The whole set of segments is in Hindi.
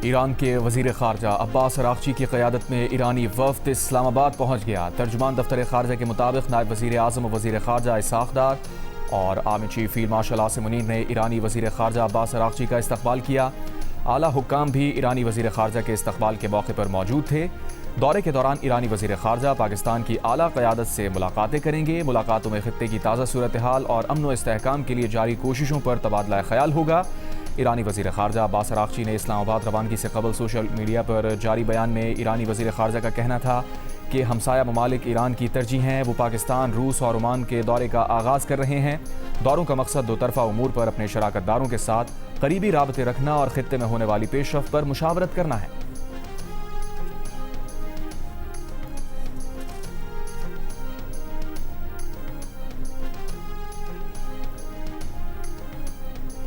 ईरान के वजीर खारजा अब्बास अरागची की क़यादत में ईरानी वफ़द इस्लामाबाद पहुँच गया। तर्जुमान दफ्तर खारजा के मुताबिक नायब वज़ीर आज़म वज़ीर खारजा इसाक़ डार और army chief field marshal Asim Munir ने ईरानी वज़ीर खारजा अब्बास अरागची का इस्तकबाल किया। आला हुक्काम भी ईरानी वज़ीर खारजा के इस्तकबाल के मौके पर मौजूद थे। दौरे के दौरान ईरानी वज़ीर खारजा पाकिस्तान की आला क़यादत से मुलाकातें करेंगे। मुलाकातों में ख़ित्ते की ताज़ा सूरत हाल और अमन व इस्तेहकाम के लिए जारी कोशिशों पर तबादला ख्याल होगा। ईरानी वज़ीर खारजा अब्बास अरागची ने इस्लामाबाद रवानगी से कबल सोशल मीडिया पर जारी बयान में ईरानी वज़ीर खारजा का कहना था कि हमसाया ममालिक ईरान की तरजीह हैं। वो पाकिस्तान, रूस और ओमान के दौरे का आगाज़ कर रहे हैं। दौरों का मकसद दो तरफ़ा उमूर पर अपने शराकतदारों के साथ करीबी राबते रखना और ख़ित्ते में होने वाली पेशरफ़्त पर मुशावरत करना है।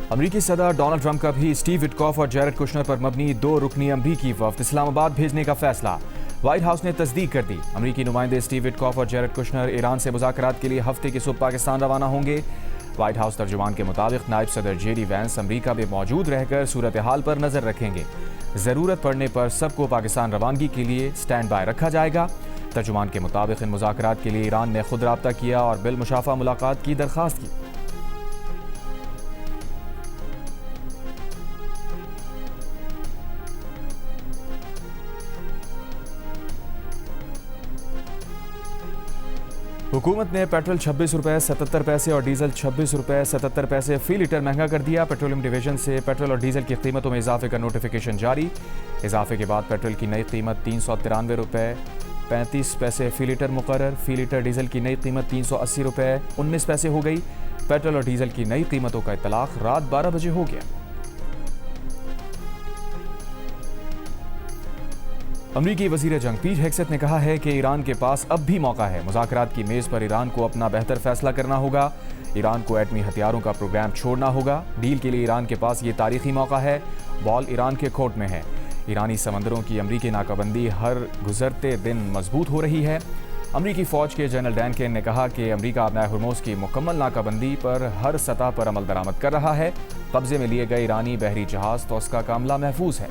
अमरीकी सदर डोनाल्ड ट्रंप का भी स्टीव विटकॉफ और जैरेड कुशनर पर मबनी 2 रुकनी अमरीकी वफ़द इस्लामाबाद भेजने का फैसला व्हाइट हाउस ने तस्दीक कर दी। अमरीकी नुमाइंदे स्टीव विटकॉफ और जैरेड कुशनर ईरान से मुज़ाकरात के लिए हफ्ते की सुबह पाकिस्तान रवाना होंगे। व्हाइट हाउस तर्जुमान के मुताबिक नायब सदर जेडी वैंस अमरीका में मौजूद रहकर सूरत हाल पर नज़र रखेंगे। ज़रूरत पड़ने पर सबको पाकिस्तान रवानगी के लिए स्टैंड बाय रखा जाएगा। तर्जुमान के मुताबिक इन मुज़ाकरात के लिए ईरान ने खुद राब्ता किया और बिलमुशाफा मुलाकात की दरख्वास्त की। हुकूमत ने पेट्रोल 26 रुपये 77 पैसे और डीजल 26 रुपये 77 पैसे फी लीटर महंगा कर दिया। पेट्रोलियम डिवीजन से पेट्रोल और डीजल की कीमतों में इजाफे का नोटिफिकेशन जारी। इजाफे के बाद पेट्रोल की नई कीमत 393 रुपये 35 पैसे फी लीटर मुकर्रर। फी लीटर डीजल की नई कीमत 380 रुपये 19 पैसे हो गई। पेट्रोल और डीजल की नई कीमतों का इतलाक रात 12 बजे हो गया। अमरीकी वज़ीर जंग पीट हेगसेथ ने कहा है कि ईरान के पास अब भी मौका है। मुज़ाकरात की मेज़ पर ईरान को अपना बेहतर फैसला करना होगा। ईरान को एटमी हथियारों का प्रोग्राम छोड़ना होगा। डील के लिए ईरान के पास ये तारीखी मौका है। बॉल ईरान के कोर्ट में है। ईरानी समंदरों की अमरीकी नाकाबंदी हर गुजरते दिन मजबूत हो रही है। अमरीकी फ़ौज के जनरल डैन केन ने कहा कि अमरीका अपना हुर्मुज़ की मुकम्मल नाकाबंदी पर हर सतह पर अमल दरामद कर रहा है। कब्जे में लिए गए ईरानी बहरी जहाज़ तोस्का का अमला महफूज है।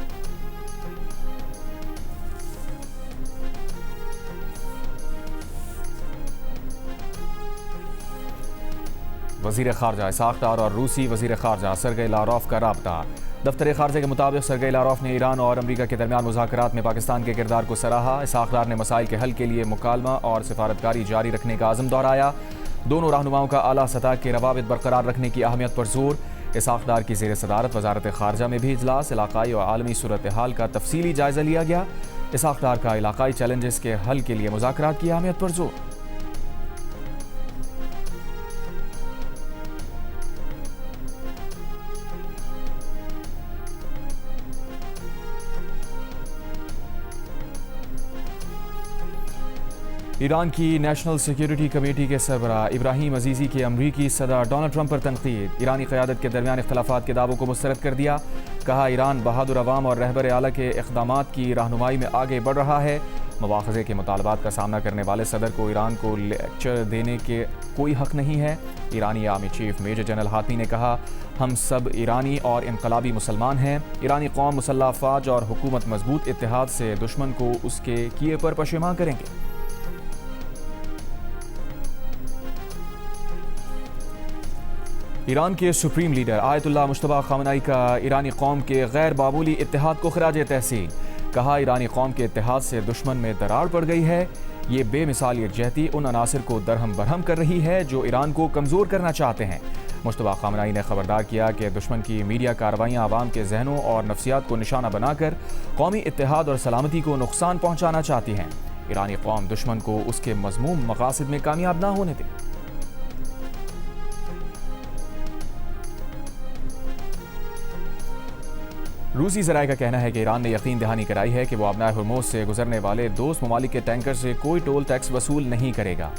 वज़ीर खारजा इसाक़ डार और रूसी वज़ीर खारजा सरगई लारोफ का राब्ता। दफ्तर खारजा के मुताबिक सरगई लारोफ ने ईरान और अमरीका के दरमियान मुज़ाकरात में पाकिस्तान के किरदार को सराहा। इसाक़ डार ने मसाइल के हल के लिए मुकालमा और सिफारतकारी जारी रखने का आज़म दोहराया। दोनों रहनुमाओं का आला सतह के रवाबित बरकरार रखने की अहमियत पर जोर। इसाक़ डार की ज़ेर सदारत वज़ारत खारजा में भी इजलास इलाक़ाई और आलमी सूरत हाल का तफसीली जायज़ा लिया गया। इसाक़ डार का इलाक़ाई चैलेंजेस के हल के लिए मुज़ाकरात की अहमियत पर जोर। ईरान की नेशनल सिक्योरिटी कमेटी के सरबराह इब्राहिम अजीज़ी की अमरीकी सदर डोनाल्ड ट्रंप पर तनकीद। ईरानी क़यादत के दरमियान इख्तलाफात के दावों को मुस्तरद कर दिया। कहा ईरान बहादुर अवाम और रहबर आला के इक़दामात की रहनुमाई में आगे बढ़ रहा है। मवाख़ज़े के मुतालबात का सामना करने वाले सदर को ईरान को लेक्चर देने के कोई हक़ नहीं है। ईरानी army chief major general Hatami ने कहा हम सब ईरानी और इनकलाबी मुसलमान हैं। ईरानी कौम मुसल्लह फ़ौज और हुकूमत मजबूत इत्तेहाद से दुश्मन को उसके किए पर पशेमा करेंगे। ईरान के supreme leader Ayatollah Mushtaba Khamenei का ईरानी कौम के गैर मामूली इत्तेहाद को खराज तहसीन। कहा ईरानी कौम के इत्तेहाद से दुश्मन में दरार पड़ गई है। ये बेमिसाल यकजहती उन अनासर को दरहम बरहम कर रही है जो ईरान को कमज़ोर करना चाहते हैं। मुश्तबा ख़ामेनी ने खबरदार किया कि दुश्मन की मीडिया कार्रवाइयाँ आवाम के जहनों और नफ्सियात को निशाना बनाकर कौमी इत्तेहाद और सलामती को नुकसान पहुँचाना चाहती हैं। ईरानी कौम दुश्मन को उसके मज़मूम मकासद में कामयाब ना होने दे। रूसी ज़राए का कहना है कि ईरान ने यकीन दहानी कराई है कि वो अपना हुर्मुज़ से गुजरने वाले दोस्त ममालिक के टैंकर से कोई टोल टैक्स वसूल नहीं करेगा।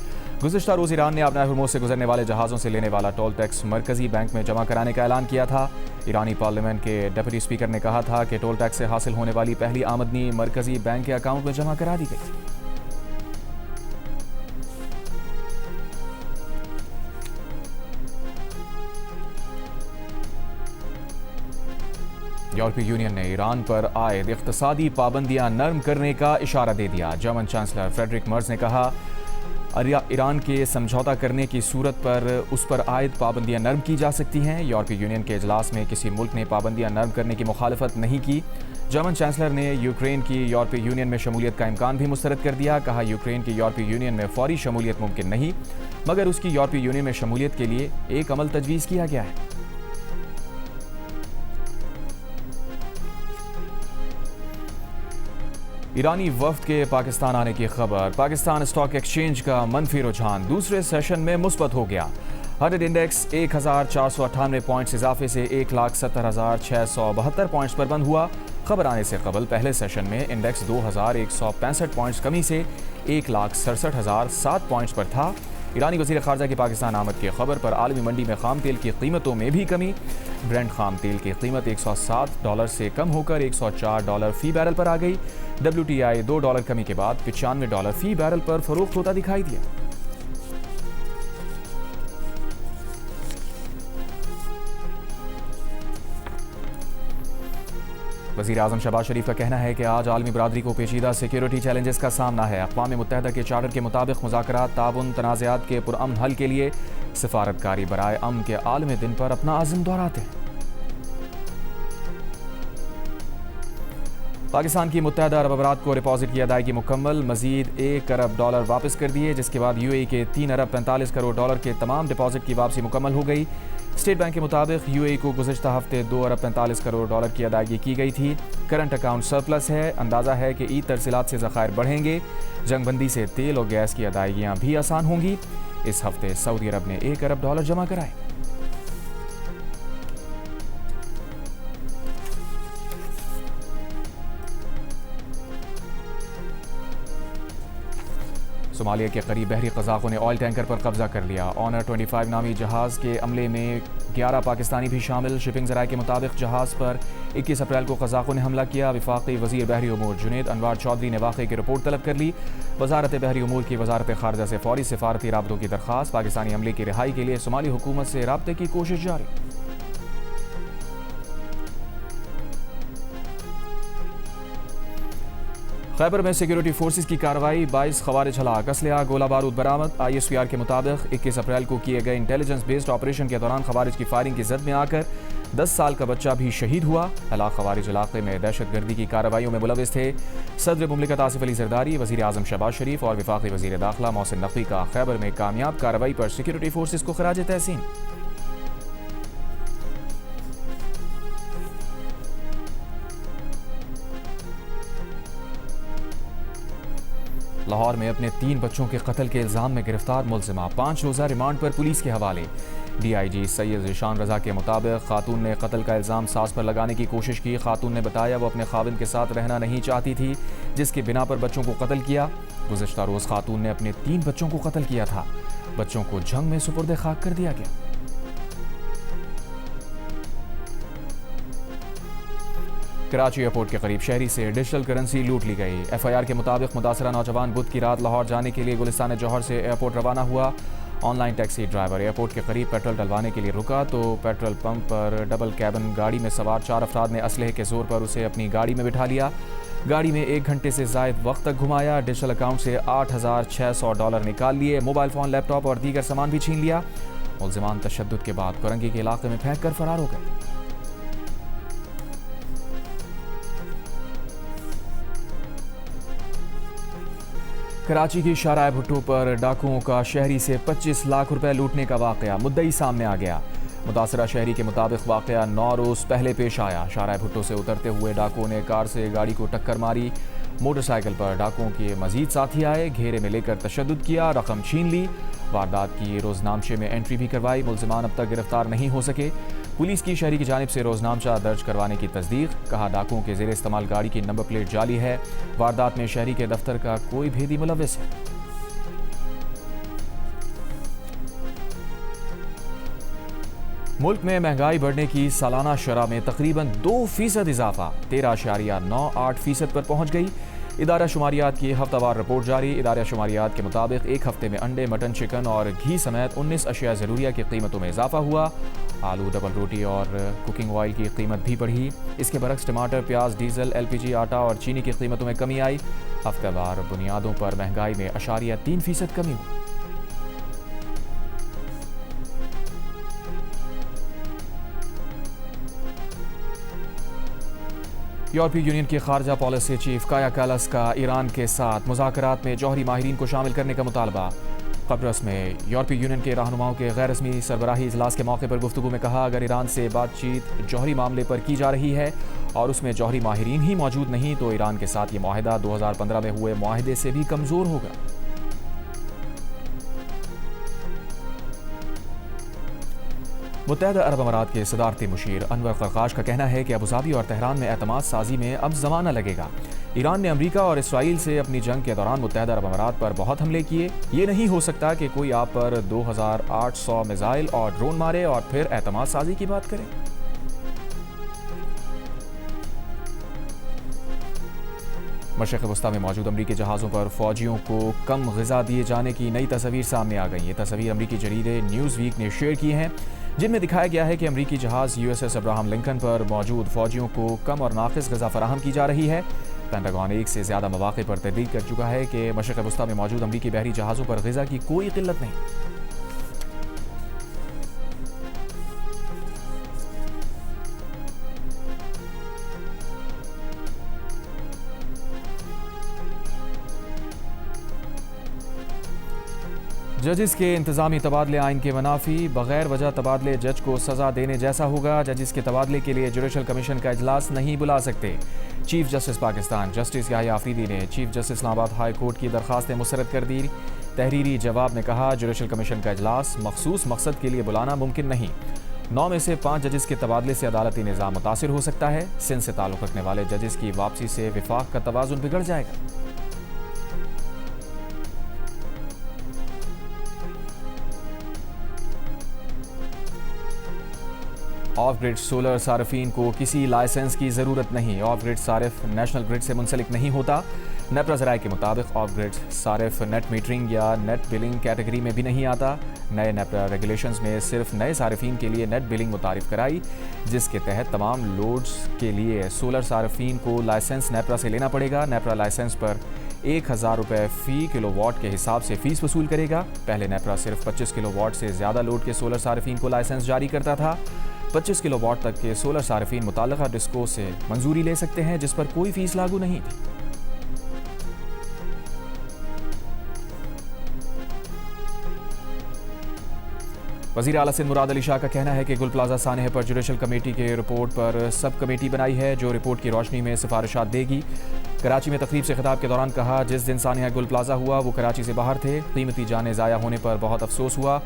गुज़िश्ता रोज़ ईरान ने अपना हुर्मुज़ से गुजरने वाले जहाज़ों से लेने वाला टोल टैक्स मरकज़ी बैंक में जमा कराने का ऐलान किया था। ईरानी पार्लियामेंट के डिप्टी स्पीकर ने कहा था कि टोल टैक्स से हासिल होने वाली पहली आमदनी मरकज़ी बैंक के अकाउंट में जमा करा दी गई। यूरोपीय यूनियन ने ईरान पर आयद इक़्तिसादी पाबंदियां नरम करने का इशारा दे दिया। जर्मन चांसलर फ्रेडरिक मर्ज ने कहा ईरान के समझौता करने की सूरत पर उस पर आयद पाबंदियां नरम की जा सकती हैं। यूरोपीय यूनियन के इजलास में किसी मुल्क ने पाबंदियां नरम करने की मुखालफत नहीं की। जर्मन चांसलर ने यूक्रेन की यूरोपीय यूनियन में शमूलियत का इम्कान भी मुस्तरद कर दिया। कहा यूक्रेन की यूरोपीय यूनियन में फौरी शमूलियत मुमकिन नहीं, मगर उसकी यूरोपीय यूनियन में शमूलियत के लिए एक अमल तजवीज़ किया गया है। ईरानी वफ्द के पाकिस्तान आने की खबर। पाकिस्तान स्टॉक एक्सचेंज का मनफी रुझान दूसरे सेशन में मुस्बत हो गया। हंड्रेड इंडेक्स 1498 पॉइंट्स इजाफे से 1,70,672 पॉइंट्स पर बंद हुआ। खबर आने से कबल पहले सेशन में इंडेक्स 2,165 पॉइंट्स कमी से 1,67,007 पॉइंट्स पर था। ईरानी वज़ीर ख़ारजा की पाकिस्तान आमद की खबर पर आलमी मंडी में खाम तेल की कीमतों में भी कमी। ब्रेंट खाम तेल की कीमत $107 से कम होकर $104 फी बैरल पर आ गई। WTI $2 कमी के बाद $95 फी बैरल पर फरोख्त होता दिखाई दिया। वज़ीर आज़म शहबाज शरीफ का कहना है कि आज आलमी बरादरी को पेचीदा सिक्योरिटी चैलेंजेस का सामना है। अक़वाम मुत्तहिदा के चार्टर के मुताबिक मुज़ाकरात, ताउन, तनाज़ात के पुरअमन हल के लिए सिफारतकारी बराए अमन के आलमी दिन पर अपना अज़्म दोहराते हैं। पाकिस्तान की मुत्तहिदा अरब अमारात को डिपॉजिट की अदायगी मुकम्मल। मजीद $1 अरब वापस कर दिए, जिसके बाद UAE के $3 अरब 45 करोड़ के तमाम डिपॉजिट की वापसी मुकम्मल हो गई। स्टेट बैंक के मुताबिक UAE को गुज़श्ता हफ्ते $2 अरब 45 करोड़ की अदायगी की गई थी। करंट अकाउंट सरप्लस है। अंदाज़ा है कि ईद तरसीलात से ज़खायर बढ़ेंगे। जंगबंदी से तेल और गैस की अदायगियाँ भी आसान होंगी। इस हफ्ते सऊदी अरब ने $1 अरब जमा कराए। सोमालिया के करीब बहरी क़ज़ाक़ों ने ऑयल टैंकर पर कब्जा कर लिया। ऑनर 25 नामी जहाज़ के अमले में 11 पाकिस्तानी भी शामिल। शिपिंग ज़राए के मुताबिक जहाज़ पर 21 अप्रैल को क़ज़ाक़ों ने हमला किया। वफाक़ी वज़ीर बहरी उमूर जुनैद अनवार चौधरी ने वाक़े की रिपोर्ट तलब कर ली। वज़ारत बहरी उमूर की वज़ारत ख़ारजा से फौरी सिफारती राब्तों की दरख्वास्त। पाकिस्तानी अमले की रिहाई के लिए सोमाली हुकूमत से राब्ते की कोशिश जारी। खैबर में सिक्योरिटी फोर्सेस की कार्रवाई, 22 खवारिज हलाक, असलहा गोला बारूद बरामद। ISPR के मुताबिक 21 अप्रैल को किए गए इंटेलिजेंस बेस्ड ऑपरेशन के दौरान खवारिज की फायरिंग की जद में आकर 10 साल का बच्चा भी शहीद हुआ। हलाक खवारिज इलाके में दहशतगर्दी की कार्रवाइयों में मुलविस थे। सदर मुमलिकत आसिफ अली जरदारी, वज़ीर आज़म शहबाज शरीफ और वफाकी वज़ीर दाखिला मोहसिन नकवी का खैबर में कामयाब कार्रवाई पर सिक्योरिटी फोर्सेस को खराज तहसीन। लाहौर में अपने 3 बच्चों के कत्ल के इल्ज़ाम में गिरफ्तार मुलजिमा 5 रोज़ा रिमांड पर पुलिस के हवाले। DIG सैयद ज़ीशान रज़ा के मुताबिक खातून ने कत्ल का इल्ज़ाम सास पर लगाने की कोशिश की। खातून ने बताया वो अपने खाविंद के साथ रहना नहीं चाहती थी, जिसके बिना पर बच्चों को कत्ल किया। गुज़श्ता रोज़ खातून ने अपने 3 बच्चों को कत्ल किया था। बच्चों को जंग में सुपुर्द खाक कर दिया गया। कराची एयरपोर्ट के करीब शहरी से डिजिटल करेंसी लूट ली गई। FIR के मुताबिक मुतासरा नौजवान बुध की रात लाहौर जाने के लिए गुलिस्तान जौहर से एयरपोर्ट रवाना हुआ। ऑनलाइन टैक्सी ड्राइवर एयरपोर्ट के करीब पेट्रोल डलवाने के लिए रुका तो पेट्रोल पंप पर डबल कैबिन गाड़ी में सवार 4 अफराद ने असलहे के जोर पर उसे अपनी गाड़ी में बिठा लिया। गाड़ी में 1 घंटे से ज़ायद वक्त तक घुमाया। डिजिटल अकाउंट से $8,600 निकाल लिए। मोबाइल फ़ोन, लैपटॉप और दीगर सामान भी छीन लिया। मुल्ज़िमान तशद्दुद के बाद कोरंगी के इलाके में फेंक कर फरार हो गए। कराची की शाहराह भुट्टो पर डाकुओं का शहरी से 25 लाख रुपए लूटने का वाकया, मुद्दई सामने आ गया। मुतासरा शहरी के मुताबिक वाकया 9 रोज़ पहले पेश आया। शाहराह भुट्टो से उतरते हुए डाकुओं ने कार से गाड़ी को टक्कर मारी। मोटरसाइकिल पर डाकुओं के मजीद साथी आए, घेरे में लेकर तशद्दुद किया, रकम छीन ली। वारदात की रोजनामचे में एंट्री भी करवाई। मुल्जिमान अब तक गिरफ्तार नहीं हो सके। पुलिस की शहरी की जानिब से रोजनामचा दर्ज करवाने की तस्दीक। कहा डाकुओं के जेर इस्तेमाल गाड़ी की नंबर प्लेट जाली है। वारदात में शहरी के दफ्तर का कोई भेदी मुलविस है। मुल्क में महंगाई बढ़ने की सालाना शरह में तकरीबन 2% इजाफा 13.98% पर पहुंच गई। इदारा शुमारियात की हफ्तावार रिपोर्ट जारी। इदारा शुमारियात के मुताबिक एक हफ्ते में अंडे, मटन, चिकन और घी समेत 19 अशिया ज़रूरिया की कीमतों में इजाफा हुआ। आलू, डबल रोटी और कुकिंग ऑयल की कीमत भी बढ़ी। इसके बरक्स टमाटर, प्याज, डीजल, LPG, आटा और चीनी की कीमतों में कमी आई। हफ्तेवार बुनियादों पर महंगाई में 0.3% कमी हुई। यूरोपीय यूनियन के खारजा पॉलिसी चीफ काया कालास का ईरान के साथ मुज़ाकरात में जौहरी माहिरीन को शामिल करने का मुतालबा। कब्रस में यूरोपीय यूनियन के रहनुमाओं के गैर रस्मी सरबराही इजलास के मौके पर गुफ्तगू में कहा, अगर ईरान से बातचीत जौहरी मामले पर की जा रही है और उसमें जौहरी माहिरीन ही मौजूद नहीं तो ईरान के साथ ये माहिदा 2015 में हुए माहिदे से भी कमज़ोर होगा। मुत्तहदा अरब अमारात के सदारती मुशीर अनवर खरकाश का कहना है कि अबूधाबी और तेहरान में एतमाद साजी में अब ज़माना लगेगा। ईरान ने अमरीका और इसराइल से अपनी जंग के दौरान मुत्तहदा अरब अमारात पर बहुत हमले किए। ये नहीं हो सकता कि कोई आप पर 2800 मिसाइल और ड्रोन मारे और फिर एतमाद साजी की बात करें। मशरिक़ वस्ता में मौजूद अमरीकी जहाज़ों पर फौजियों को कम ग़िज़ा दिए जाने की नई तस्वीर सामने आ गई। ये तस्वीर अमरीकी जरीदे न्यूज़ वीक ने शेयर की हैं, जिनमें दिखाया गया है कि अमरीकी जहाज़ USS अब्राहम लिंकन पर मौजूद फौजियों को कम और नाक़िस ग़िज़ा फराहम की जा रही है। पेंटागन एक से ज़्यादा मौक़े पर तहदीद कर चुका है कि मशरिक़ वस्ता में मौजूद अमरीकी बहरी जहाज़ों पर ग़िज़ा की कोई किल्लत नहीं। जजिस के इंतज़ामी तबादले आइन के मनाफी। बगैर वजह तबादले जज को सज़ा देने जैसा होगा। जजिस के तबादले के लिए जुडिशल कमीशन का इजलास नहीं बुला सकते। Chief justice Pakistan justice Yahya Afridi ने chief justice Islamabad high court की दरख्वास्तें मुस्तरद कर दी। तहरीरी जवाब में कहा, जुडिशल कमीशन का इजलास मखसूस मकसद के लिए बुलाना मुमकिन नहीं। 9 में से 5 जजिस के तबादले से अदालती निज़ाम मुतासिर हो सकता है। सिंध से ताल्लुक़ रखने वाले जजिस की वापसी से विफाक का तवाज़ुन बिगड़ जाएगा। ऑफ ग्रिड सोलर सार्फिन को किसी लाइसेंस की ज़रूरत नहीं। ऑफ ग्रिड सारिफ नेशनल ग्रिड से मुंसलिक नहीं होता। नेपरा ज़राए के मुताबिक ऑफ ग्रिड सारिफ नेट मीटरिंग या नेट बिलिंग कैटेगरी में भी नहीं आता। नए नेपरा रेगुलेशंस में सिर्फ नए सारिफिन के लिए नेट बिलिंग मुतारिफ कराई, जिसके तहत तमाम लोड्स के लिए सोलर सार्फिन को लाइसेंस नेपरा से लेना पड़ेगा। नेपरा लाइसेंस पर 1000 रुपये फ़ी किलोवाट के हिसाब से फ़ीस वसूल करेगा। पहले नेपरा सिर्फ 25 किलोवाट से ज़्यादा लोड के सोलर सार्फिन को लाइसेंस जारी करता था। 25 किलोवाट तक के सोलर सार्फिन मुताल्लिक़ा डिस्को से मंजूरी ले सकते हैं, जिस पर कोई फीस लागू नहीं थी। वज़ीर आला सिंध मुराद अली शाह का कहना है कि गुल प्लाजा सानह पर जुडिशल कमेटी के रिपोर्ट पर सब कमेटी बनाई है, जो रिपोर्ट की रोशनी में सिफारिशात देगी। कराची में तकरीब से खिताब के दौरान कहा, जिस दिन सानह गुल प्लाजा हुआ वो कराची से बाहर थे। कीमती जानें ज़ाया होने पर बहुत अफसोस हुआ।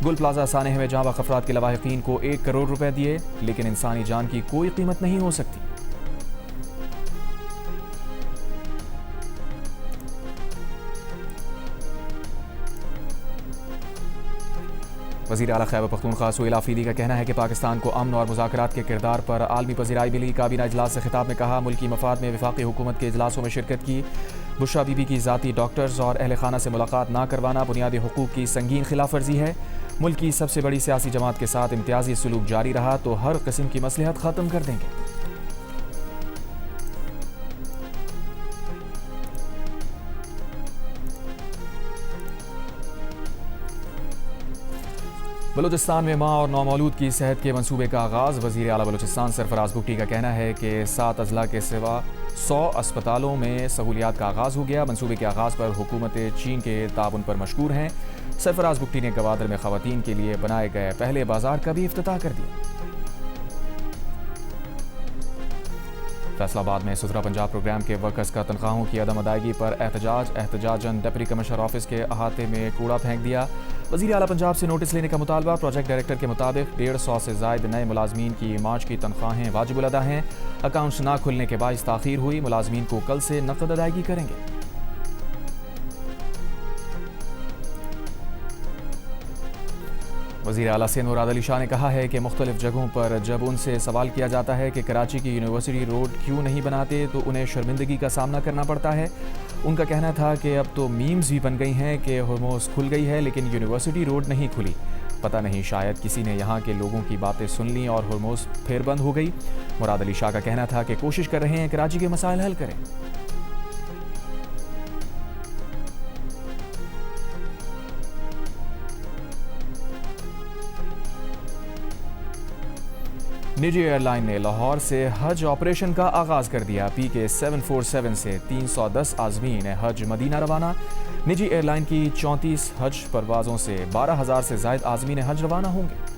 गुल प्लाजा सानह में जहाँ बाक़ अफराद के लवाहिकीन को 1 करोड़ रुपए दिए, लेकिन इंसानी जान की कोई कीमत नहीं हो सकती। वज़ीर आला खैबर पख्तूनख्वा सुहेल आफरीदी का कहना है कि पाकिस्तान को अमन और मुज़ाकरात के किरदार पर आलमी पज़ीराई मिली। काबीना इजलास से खिताब में कहा, मुल्की मफाद में वफाकी हुकूमत के इजलासों में शिरकत की। बुशरा बीबी की ज़ाती डॉक्टर्स और अहल खाना से मुलाकात ना करवाना बुनियादी हुकूक की संगीन खिलाफ वर्जी है। मुल्क की सबसे बड़ी सियासी जमात के साथ इम्तियाजी सलूक जारी रहा तो हर किस्म की मसलहत ख़त्म कर देंगे। बलूचिस्तान में माँ और नौमौलूद की सेहत के मंसूबे का आगाज़। वज़ीर आला बलूचिस्तान सरफराज भुट्टी का कहना है कि 7 अजला के सिवा 100 अस्पतालों में सहूलियात का आगाज़ हो गया। मंसूबे के आगाज़ पर हुकूमत चीन के ताउन पर मशकूर हैं। सरफराज भुट्टी ने गवादर में ख़वातीन के लिए बनाए गए पहले बाजार का भी इफ्तिताह कर दिया। फैसलाबाद में सुथरा पंजाब प्रोग्राम के वर्कर्स का तनख्वाहों की अदम अदायगी पर एहतजाजन डिप्टी कमिश्नर ऑफिस के अहाते में कूड़ा फेंक दिया। वज़ीर आला पंजाब से नोटिस लेने का मुतालबा। प्रोजेक्ट डायरेक्टर के मुताबिक 150 से ज़ायद नए मुलाजमीन की मार्च की तनख्वाहें वाजिब अदा हैं। अकाउंट्स ना खुलने के बाइस ताख़ीर हुई। मुलाजमीन को कल से नकद अदायगी करेंगे। वज़ीर आला सिंध मुराद अली शाह ने कहा है कि मुख्तलिफ जगहों पर जब उनसे सवाल किया जाता है कि कराची की यूनिवर्सिटी रोड क्यों नहीं बनाते तो उन्हें शर्मिंदगी का सामना करना पड़ता है। उनका कहना था कि अब तो मीम्स भी बन गई हैं कि हॉर्मोस खुल गई है लेकिन यूनिवर्सिटी रोड नहीं खुली। पता नहीं, शायद किसी ने यहाँ के लोगों की बातें सुन ली और हरमोज फिर बंद हो गई। मुराद अली शाह का कहना था कि कोशिश कर रहे हैं कराची के मसाइल हल करें। निजी एयरलाइन ने लाहौर से हज ऑपरेशन का आगाज कर दिया। PK 747 से 310 आज़मीन हज मदीना रवाना। निजी एयरलाइन की 34 हज परवाज़ों से 12,000 से ज़ायद आज़मीन हज रवाना होंगे।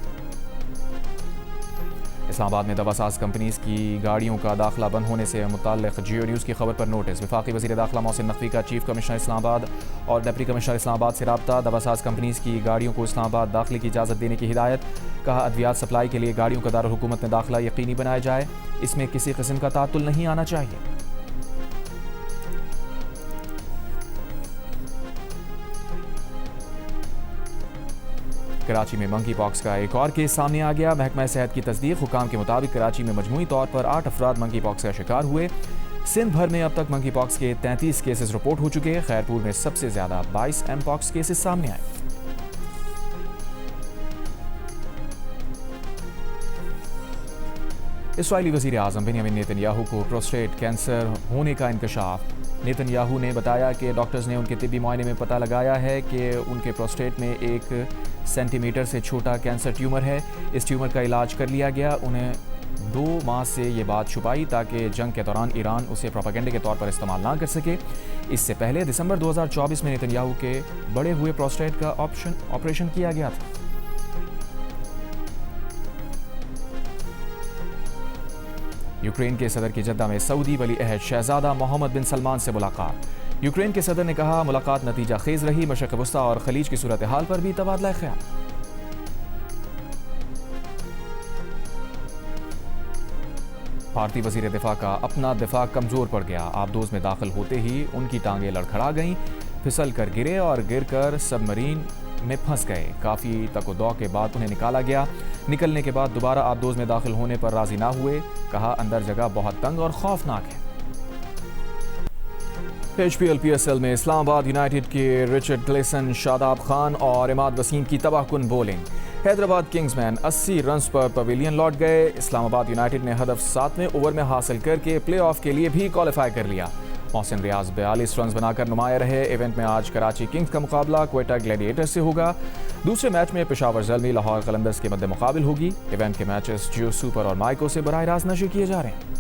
इस्लामाबाद में दवासाज कंपनीज की गाड़ियों का दाखिला बंद होने से मुताल्लिक़ जियो न्यूज़ की खबर पर नोटिस। वफाकी वज़ीर दाखिला मोहसिन नकवी का चीफ कमिश्नर इस्लामाबाद और डिप्टी कमिश्नर इस्लामाबाद से रब्ता। दवासाज कंपनीज की गाड़ियों को इस्लामाबाद दाखिले की इजाज़त देने की हिदायत। कहा, अद्वियात सप्लाई के लिए गाड़ियों का दारुल हुकूमत में दाखिला यकीनी बनाया जाए, इसमें किसी किस्म का तातुल नहीं आना चाहिए। कराची में मंकी पॉक्स का एक और केस सामने आ गया। महकमा सेहत की तस्दीक। हुकाम के मुताबिक कराची में मजमूई तौर पर 8 अफराद मंकी पॉक्स का शिकार हुए। सिंध भर में अब तक मंकी पॉक्स के 33 केसेस रिपोर्ट हो चुके हैं। खैरपुर में सबसे ज्यादा 22 एम पॉक्स केसेस सामने आए। इस्राईली वज़ीर आज़म बेंयामिन नेतन्याहू को प्रोस्टेट कैंसर होने का इंकशाफ। नेतन्याहू ने बताया कि डॉक्टर्स ने उनके तिब्बी मुआयने में पता लगाया है कि उनके प्रोस्टेट में 1 सेंटीमीटर से छोटा कैंसर ट्यूमर है। इस ट्यूमर का इलाज कर लिया गया। उन्हें 2 माह से ये बात छुपाई ताकि जंग के दौरान ईरान उसे प्रोपेगेंडे के तौर पर इस्तेमाल ना कर सके। इससे पहले दिसंबर 2024 में नेतन्याहू के बड़े हुए प्रोस्टेट का ऑपरेशन किया गया था। यूक्रेन के सदर की जद्दा में सऊदी वली अहद शहजादा मोहम्मद बिन सलमान से मुलाकात। यूक्रेन के सदर ने कहा, मुलाकात नतीजा खेज रही। मशरिक़ वस्ता और खलीज की सूरत हाल पर भी तबादला ख्याल। भारतीय वज़ीर दिफा का अपना दिफा कमजोर पड़ गया। आबदोज में दाखिल होते ही उनकी टांगें लड़खड़ा गईं, फिसल कर गिरे और गिरकर सबमरीन में फंस गए। काफ़ी तकदौ के बाद उन्हें निकाला गया। निकलने के बाद दोबारा आबदोज में दाखिल होने पर राजी ना हुए। कहा, अंदर जगह बहुत तंग और खौफनाक है। HPL PSL में इस्लामाबाद यूनाइटेड के रिचर्ड ग्लेसन, शादाब खान और इमाद वसीम की तबाहकुन बॉलिंग। हैदराबाद किंग्समैन 80 रन्स पर पवेलियन लौट गए। इस्लामाबाद यूनाइटेड ने हदफ 7वें ओवर में हासिल करके प्लेऑफ के लिए भी क्वालिफाई कर लिया। मोहसिन रियाज 42 रन्स बनाकर नुमाया रहे। इवेंट में आज कराची किंग्स का मुकाबला क्वेटा ग्लैडिएटर्स से होगा। दूसरे मैच में पेशावर ज़ल्मी लाहौर कलंदर्स के मद्दे मुकाबिल होगी। इवेंट के मैचेस जियो सुपर और माइको से बराह रास्त नशर किए जा रहे हैं।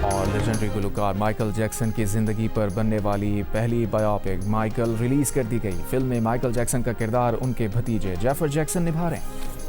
और लेजेंडरी गुलकार माइकल जैक्सन की जिंदगी पर बनने वाली पहली बायोपिक माइकल रिलीज कर दी गई। फिल्म में माइकल जैक्सन का किरदार उनके भतीजे जेफर जैक्सन निभा रहे हैं।